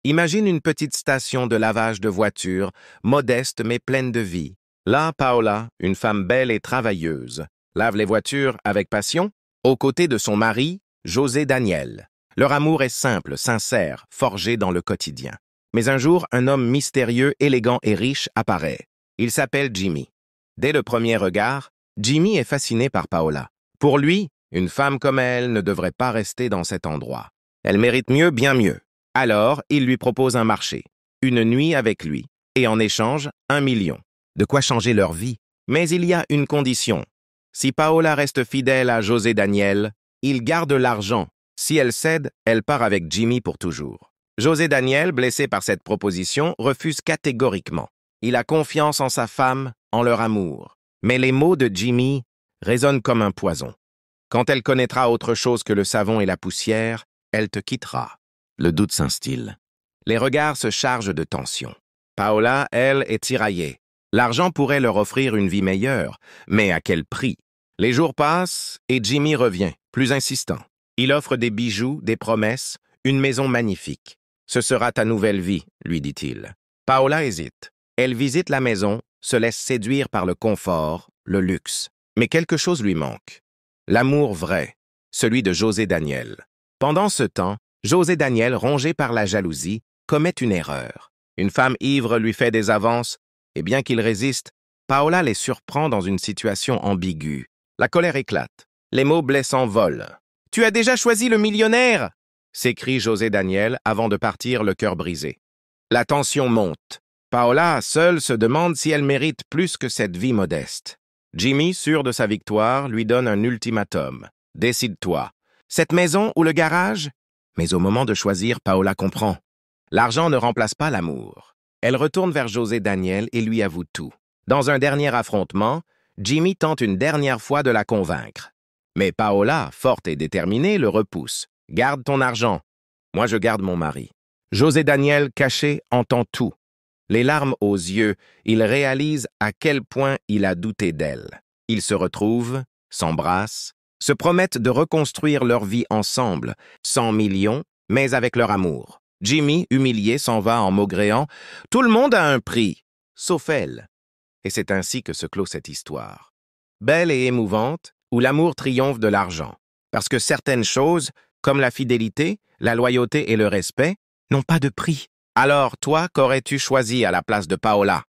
Imagine une petite station de lavage de voitures, modeste mais pleine de vie. Là, Paola, une femme belle et travailleuse, lave les voitures avec passion, aux côtés de son mari, José Daniel. Leur amour est simple, sincère, forgé dans le quotidien. Mais un jour, un homme mystérieux, élégant et riche apparaît. Il s'appelle Jimmy. Dès le premier regard, Jimmy est fasciné par Paola. Pour lui, une femme comme elle ne devrait pas rester dans cet endroit. Elle mérite mieux, bien mieux. Alors, il lui propose un marché, une nuit avec lui, et en échange, 1 million. De quoi changer leur vie. Mais il y a une condition. Si Paola reste fidèle à José Daniel, il garde l'argent. Si elle cède, elle part avec Jimmy pour toujours. José Daniel, blessé par cette proposition, refuse catégoriquement. Il a confiance en sa femme, en leur amour. Mais les mots de Jimmy résonnent comme un poison. Quand elle connaîtra autre chose que le savon et la poussière, elle te quittera. Le doute s'instille. Les regards se chargent de tension. Paola, elle, est tiraillée. L'argent pourrait leur offrir une vie meilleure, mais à quel prix? Les jours passent et Jimmy revient, plus insistant. Il offre des bijoux, des promesses, une maison magnifique. « Ce sera ta nouvelle vie », lui dit-il. Paola hésite. Elle visite la maison, se laisse séduire par le confort, le luxe. Mais quelque chose lui manque. L'amour vrai, celui de José Daniel. Pendant ce temps, José Daniel, rongé par la jalousie, commet une erreur. Une femme ivre lui fait des avances, et bien qu'il résiste, Paola les surprend dans une situation ambiguë. La colère éclate. Les mots blessants volent. « Tu as déjà choisi le millionnaire !» s'écrie José Daniel avant de partir le cœur brisé. La tension monte. Paola, seule, se demande si elle mérite plus que cette vie modeste. Jimmy, sûr de sa victoire, lui donne un ultimatum. « Décide-toi. Cette maison ou le garage ?» Mais au moment de choisir, Paola comprend. L'argent ne remplace pas l'amour. Elle retourne vers José Daniel et lui avoue tout. Dans un dernier affrontement, Jimmy tente une dernière fois de la convaincre. Mais Paola, forte et déterminée, le repousse. « Garde ton argent. Moi, je garde mon mari. » José Daniel, caché, entend tout. Les larmes aux yeux, il réalise à quel point il a douté d'elle. Ils se retrouvent, s'embrassent, se promettent de reconstruire leur vie ensemble, 100 millions, mais avec leur amour. Jimmy, humilié, s'en va en maugréant. « Tout le monde a un prix, sauf elle. » Et c'est ainsi que se clôt cette histoire. Belle et émouvante, où l'amour triomphe de l'argent. Parce que certaines choses, comme la fidélité, la loyauté et le respect, n'ont pas de prix. Alors, toi, qu'aurais-tu choisi à la place de Paola?